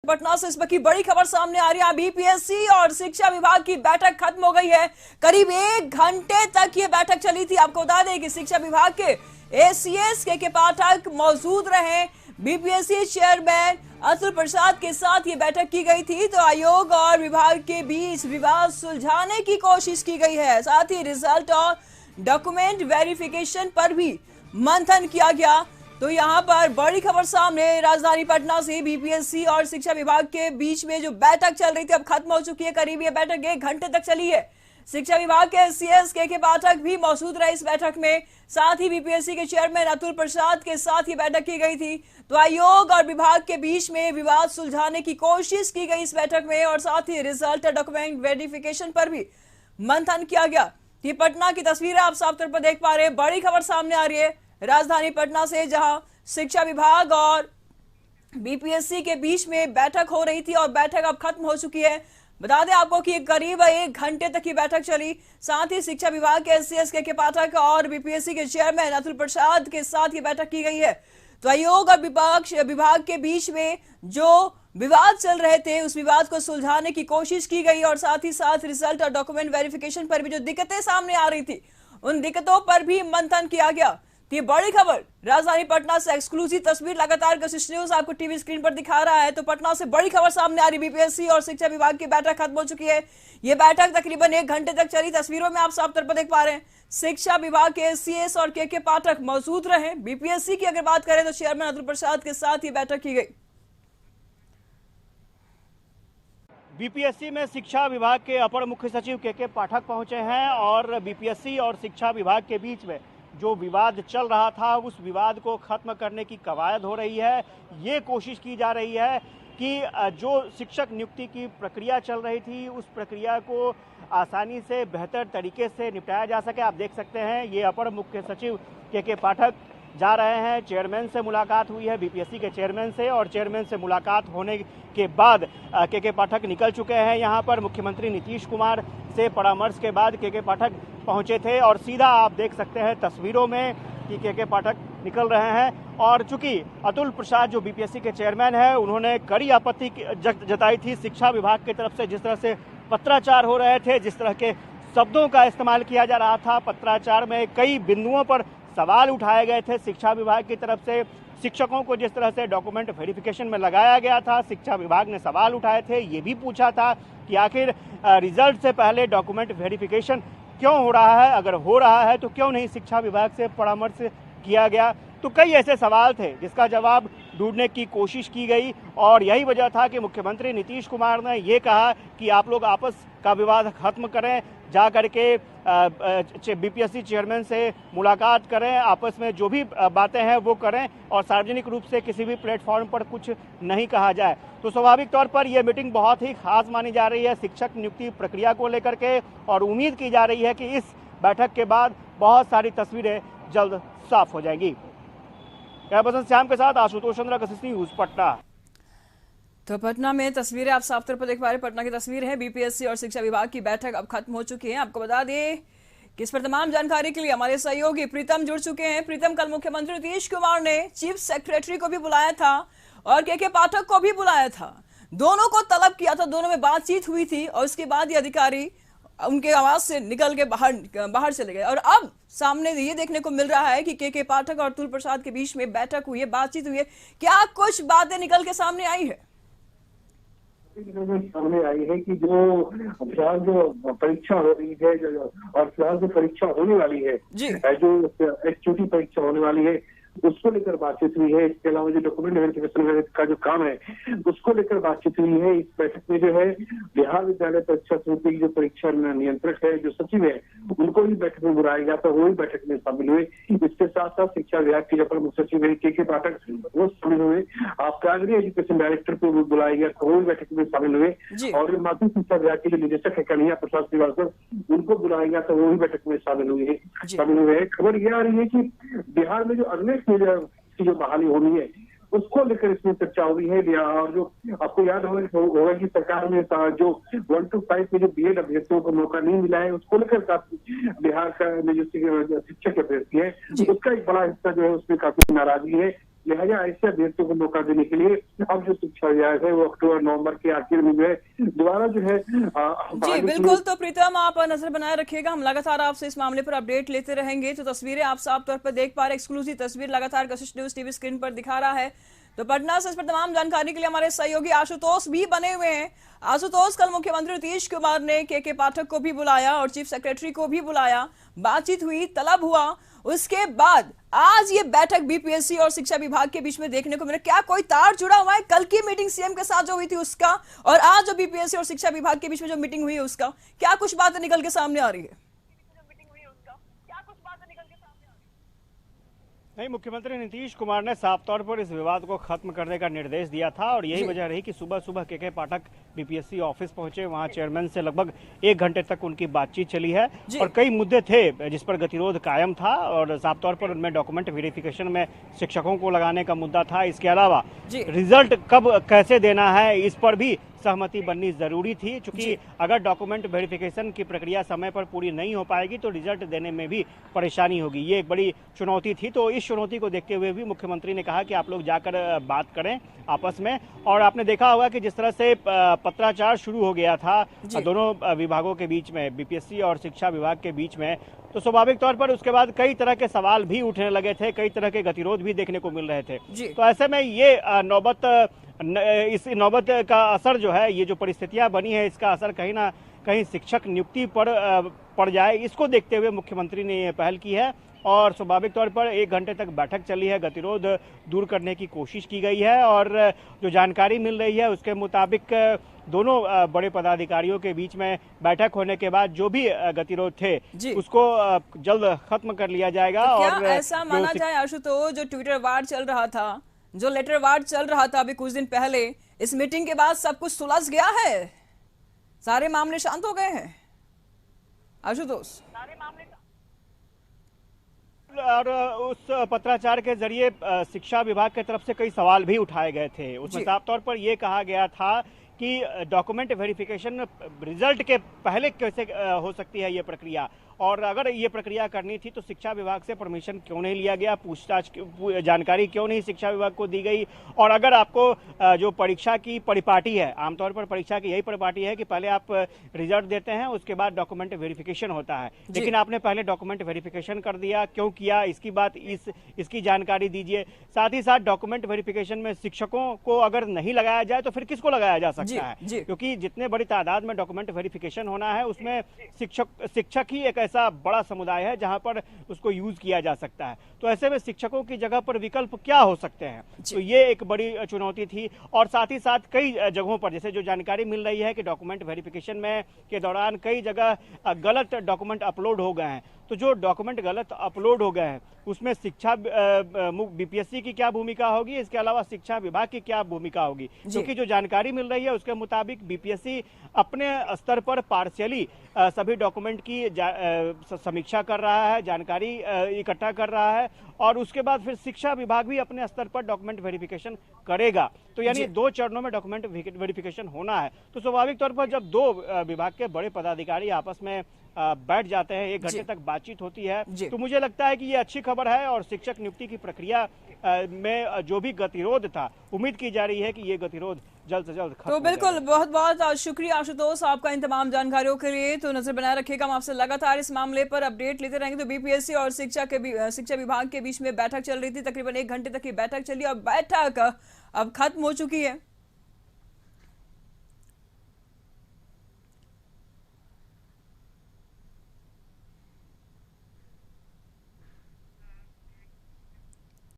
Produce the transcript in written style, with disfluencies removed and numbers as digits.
पटना से इस वक्त की बड़ी खबर सामने आ रही है। बीपीएससी और शिक्षा विभाग की बैठक खत्म हो गई है। करीब 1 घंटे तक ये बैठक चली थी। आपको बता दें कि शिक्षा विभाग के एसीएस के पाठक मौजूद रहे। बीपीएससी चेयरमैन अतुल प्रसाद के साथ ये बैठक की गई थी। तो आयोग और विभाग के बीच विवाद सुलझाने की कोशिश की गई है। साथ ही रिजल्ट और डॉक्यूमेंट वेरिफिकेशन पर भी मंथन किया गया। तो यहाँ पर बड़ी खबर सामने राजधानी पटना से बीपीएससी और शिक्षा विभाग के बीच में जो बैठक चल रही थी अब खत्म हो चुकी है। करीब ये बैठक 1 घंटे तक चली है। शिक्षा विभाग के सीएस के पाठक भी मौजूद रहे इस बैठक में। साथ ही बीपीएससी के चेयरमैन अतुल प्रसाद के साथ ये बैठक की गई थी। तो आयोग और विभाग के बीच में विवाद सुलझाने की कोशिश की गई इस बैठक में और साथ ही रिजल्ट और डॉक्यूमेंट वेरिफिकेशन पर भी मंथन किया गया। ये पटना की तस्वीरें आप साफ तौर पर देख पा रहे हैं। बड़ी खबर सामने आ रही है राजधानी पटना से, जहां शिक्षा विभाग और बीपीएससी के बीच में बैठक हो रही थी और बैठक अब खत्म हो चुकी है। बता दें आपको कि करीब 1 घंटे तक की बैठक चली। साथ ही शिक्षा विभाग के एससीएस के पाठक और बीपीएससी के चेयरमैन अतुल प्रसाद के साथ ये बैठक की गई है। तो आयोग और विभाग के बीच में जो विवाद चल रहे थे उस विवाद को सुलझाने की कोशिश की गई और साथ ही साथ रिजल्ट और डॉक्यूमेंट वेरिफिकेशन पर भी जो दिक्कतें सामने आ रही थी उन दिक्कतों पर भी मंथन किया गया। ये बड़ी खबर राजधानी पटना से, एक्सक्लूसिव तस्वीर लगातार कशिश न्यूज आपको टीवी स्क्रीन पर दिखा रहा है। तो पटना से बड़ी खबर सामने आ रही, बीपीएससी और शिक्षा विभाग की बैठक खत्म हो चुकी है। ये बैठक तकरीबन 1 घंटे तक चली। तस्वीरों में आप साफ तौर पर देख पा रहे हैं शिक्षा विभाग के सीएस और के पाठक मौजूद रहे। बीपीएससी की अगर बात करें तो चेयरमैन अतुल प्रसाद के साथ ये बैठक की गई। बीपीएससी में शिक्षा विभाग के अपर मुख्य सचिव के पाठक पहुंचे हैं और बीपीएससी और शिक्षा विभाग के बीच में जो विवाद चल रहा था उस विवाद को खत्म करने की कवायद हो रही है। ये कोशिश की जा रही है कि जो शिक्षक नियुक्ति की प्रक्रिया चल रही थी उस प्रक्रिया को आसानी से बेहतर तरीके से निपटाया जा सके। आप देख सकते हैं ये अपर मुख्य सचिव के पाठक जा रहे हैं। चेयरमैन से मुलाकात हुई है बीपीएससी के चेयरमैन से और चेयरमैन से मुलाकात होने के बाद के पाठक निकल चुके हैं। यहाँ पर मुख्यमंत्री नीतीश कुमार से परामर्श के बाद के पाठक पहुंचे थे और सीधा आप देख सकते हैं तस्वीरों में कि के पाठक निकल रहे हैं। और चूंकि अतुल प्रसाद जो बीपीएससी के चेयरमैन है उन्होंने कड़ी आपत्ति जताई थी शिक्षा विभाग की तरफ से जिस तरह से पत्राचार हो रहे थे, जिस तरह के शब्दों का इस्तेमाल किया जा रहा था। पत्राचार में कई बिंदुओं पर सवाल उठाए गए थे शिक्षा विभाग की तरफ से। शिक्षकों को जिस तरह से डॉक्यूमेंट वेरिफिकेशन में लगाया गया था, शिक्षा विभाग ने सवाल उठाए थे। ये भी पूछा था कि आखिर रिजल्ट से पहले डॉक्यूमेंट वेरिफिकेशन क्यों हो रहा है, अगर हो रहा है तो क्यों नहीं शिक्षा विभाग से परामर्श किया गया। तो कई ऐसे सवाल थे जिसका जवाब ढूंढने की कोशिश की गई और यही वजह था कि मुख्यमंत्री नीतीश कुमार ने ये कहा कि आप लोग आपस का विवाद खत्म करें, जा करके बीपीएससी चेयरमैन से मुलाकात करें, आपस में जो भी बातें हैं वो करें और सार्वजनिक रूप से किसी भी प्लेटफॉर्म पर कुछ नहीं कहा जाए। तो स्वाभाविक तौर पर यह मीटिंग बहुत ही खास मानी जा रही है शिक्षक नियुक्ति प्रक्रिया को लेकर के और उम्मीद की जा रही है कि इस बैठक के बाद बहुत सारी तस्वीरें जल्द साफ हो जाएंगी। कैमरा श्याम के साथ आशुतोष चंद्र, कशिश न्यूज, पटना। तो पटना में तस्वीरें आप साफ तौर पर देख पा रहे। पटना की तस्वीर है। बीपीएससी और शिक्षा विभाग की बैठक अब खत्म हो चुकी है। आपको बता दें कि इस पर तमाम जानकारी के लिए हमारे सहयोगी प्रीतम जुड़ चुके हैं। प्रीतम, कल मुख्यमंत्री नीतीश कुमार ने चीफ सेक्रेटरी को भी बुलाया था और के पाठक को भी बुलाया था। दोनों को तलब किया था, दोनों में बातचीत हुई थी और उसके बाद ये अधिकारी उनके आवाज से निकल के बाहर चले गए। और अब सामने ये देखने को मिल रहा है कि के पाठक और अतुल प्रसाद के बीच में बैठक हुई है, बातचीत हुई है। क्या कुछ बातें निकल के सामने आई है? सामने आई है कि जो फिलहाल जो परीक्षा हो रही है और फिलहाल जो परीक्षा होने वाली है, जो एचयूटी परीक्षा होने वाली है उसको लेकर बातचीत हुई है। इसके अलावा जो डॉक्यूमेंट वेरिफिकेशन का जो काम है उसको लेकर बातचीत हुई है। इस बैठक में जो है बिहार विद्यालय परीक्षा समिति की जो परीक्षा नियंत्रक है, जो सचिव है, उनको भी बैठक में बुलाया गया था, वो भी बैठक में शामिल हुए। इसके साथ साथ शिक्षा विभाग के जो प्रमुख सचिव है के पाठक वो शामिल हुए। प्राइमरी एजुकेशन डायरेक्टर को भी बुलाया गया था, वो भी बैठक में शामिल हुए। और माध्यमिक शिक्षा विभाग के जो निदेशक है कन्हैया प्रसाद श्रीवास्तव, उनको बुलाया गया था, वो भी बैठक में शामिल हुए। खबर यह आ रही है कि बिहार में जो अगले की जो बहाली होनी है उसको लेकर इसमें चर्चा हुई है। और जो आपको याद होगा कि सरकार में जो 1 to 5 में जो बीएड अभ्यर्थियों को मौका नहीं मिला है उसको लेकर काफी बिहार का जो शिक्षक अभ्यर्थी है उसका एक बड़ा हिस्सा जो है उसमें काफी नाराजगी है। लिहाजा ऐसे अभ्यर्थियों को मौका देने के लिए अब जो शिक्षा विभाग है वो अक्टूबर नवंबर के आखिर में जो है दोबारा जो है जी बिल्कुल। तो प्रीतम, आप नजर बनाए रखिएगा, हम लगातार आपसे इस मामले पर अपडेट लेते रहेंगे। तो तस्वीरें आप साफ तौर पर देख पा रहे, एक्सक्लूसिव तस्वीर लगातार कशिश न्यूज टीवी स्क्रीन पर दिखा रहा है। तो पटना से इस पर तमाम जानकारी के लिए हमारे सहयोगी आशुतोष भी बने हुए हैं। आशुतोष, कल मुख्यमंत्री नीतीश कुमार ने के पाठक को भी बुलाया और चीफ सेक्रेटरी को भी बुलाया, बातचीत हुई, तलब हुआ, उसके बाद आज ये बैठक बीपीएससी और शिक्षा विभाग के बीच में देखने को मिला। क्या कोई तार जुड़ा हुआ है कल की मीटिंग सीएम के साथ जो हुई थी उसका, और आज जो बीपीएससी और शिक्षा विभाग के बीच में जो मीटिंग हुई है उसका? क्या कुछ बातें निकल के सामने आ रही है? नहीं, मुख्यमंत्री नीतीश कुमार ने साफ तौर पर इस विवाद को खत्म करने का निर्देश दिया था और यही वजह रही कि सुबह सुबह के पाठक बीपीएससी ऑफिस पहुंचे। वहां चेयरमैन से लगभग 1 घंटे तक उनकी बातचीत चली है और कई मुद्दे थे जिस पर गतिरोध कायम था और साफ तौर पर उनमें डॉक्यूमेंट वेरिफिकेशन में शिक्षकों को लगाने का मुद्दा था। इसके अलावा रिजल्ट कब कैसे देना है इस पर भी सहमति बननी जरूरी थी, क्योंकि अगर डॉक्यूमेंट वेरिफिकेशन की प्रक्रिया समय पर पूरी नहीं हो पाएगी तो रिजल्ट देने में भी परेशानी होगी। ये एक बड़ी चुनौती थी। तो इस चुनौती को देखते हुए भी मुख्यमंत्री ने कहा कि आप लोग जाकर बात करें आपस में। और आपने देखा होगा कि जिस तरह से पत्राचार शुरू हो गया था दोनों विभागों के बीच में, बीपीएससी और शिक्षा विभाग के बीच में, तो स्वाभाविक तौर पर उसके बाद कई तरह के सवाल भी उठने लगे थे, कई तरह के गतिरोध भी देखने को मिल रहे थे। तो ऐसे में ये इस नौबत का असर जो है, ये जो परिस्थितियां बनी है, इसका असर कहीं ना कहीं शिक्षक नियुक्ति पर पड़ जाए, इसको देखते हुए मुख्यमंत्री ने ये पहल की है और स्वाभाविक तौर पर 1 घंटे तक बैठक चली है, गतिरोध दूर करने की कोशिश की गई है और जो जानकारी मिल रही है उसके मुताबिक दोनों बड़े पदाधिकारियों के बीच में बैठक होने के बाद जो भी गतिरोध थे उसको जल्द खत्म कर लिया जाएगा। तो क्या और ऐसा माना जाए आशुतोष, जो ट्विटर वार चल रहा था, जो लेटर वार चल रहा था अभी कुछ दिन पहले, इस मीटिंग के बाद सब कुछ सुलझ गया है, सारे मामले शांत हो गए हैं आशुतोष? और उस पत्राचार के जरिए शिक्षा विभाग की तरफ से कई सवाल भी उठाए गए थे। उसमें साफ तौर पर यह कहा गया था कि डॉक्यूमेंट वेरिफिकेशन रिजल्ट के पहले कैसे हो सकती है ये प्रक्रिया, और अगर ये प्रक्रिया करनी थी तो शिक्षा विभाग से परमिशन क्यों नहीं लिया गया, पूछताछ जानकारी क्यों नहीं शिक्षा विभाग को दी गई। और अगर आपको जो परीक्षा की परिपाटी है, आमतौर पर परीक्षा की यही परिपाटी है कि पहले आप रिजल्ट देते हैं उसके बाद डॉक्यूमेंट वेरिफिकेशन होता है, लेकिन आपने पहले डॉक्यूमेंट वेरिफिकेशन कर दिया, क्यों किया, इसकी बात इसकी जानकारी दीजिए। साथ ही साथ डॉक्यूमेंट वेरिफिकेशन में शिक्षकों को अगर नहीं लगाया जाए तो फिर किसको लगाया जा सकता है, क्योंकि जितने बड़ी तादाद में डॉक्यूमेंट वेरिफिकेशन होना है उसमें शिक्षक ही एक ऐसा बड़ा समुदाय है जहां पर उसको यूज किया जा सकता है। तो ऐसे में शिक्षकों की जगह पर विकल्प क्या हो सकते हैं, तो ये एक बड़ी चुनौती थी। और साथ ही साथ कई जगहों पर, जैसे जो जानकारी मिल रही है कि डॉक्यूमेंट वेरिफिकेशन में के दौरान कई जगह गलत डॉक्यूमेंट अपलोड हो गए हैं, तो जो डॉक्यूमेंट गलत अपलोड हो गए हैं उसमें शिक्षा बीपीएससी की क्या भूमिका होगी, इसके अलावा शिक्षा विभाग की क्या भूमिका होगी, क्योंकि जो जानकारी मिल रही है उसके मुताबिक बीपीएससी अपने स्तर पर पार्शियली सभी डॉक्यूमेंट की समीक्षा कर रहा है, जानकारी इकट्ठा कर रहा है और उसके बाद फिर शिक्षा विभाग भी अपने स्तर पर डॉक्यूमेंट वेरिफिकेशन करेगा। तो यानी 2 चरणों में डॉक्यूमेंट वेरिफिकेशन होना है। तो स्वाभाविक तौर पर जब 2 विभाग के बड़े पदाधिकारी आपस में बैठ जाते हैं, 1 घंटे तक बातचीत होती है, तो मुझे लगता है कि ये अच्छी खबर है और शिक्षक नियुक्ति की प्रक्रिया में जो भी गतिरोध था, उम्मीद की जा रही है कि ये गतिरोध जल्द से जल्द खत्म। तो बिल्कुल, बहुत बहुत शुक्रिया आशुतोष आपका इन तमाम जानकारियों के लिए। तो नजर बनाए रखिएगा, हम आपसे लगातार इस मामले पर अपडेट लेते रहेंगे। तो बीपीएससी और शिक्षा विभाग के बीच में बैठक चल रही थी, तकरीबन 1 घंटे तक की बैठक चली और बैठक अब खत्म हो चुकी है।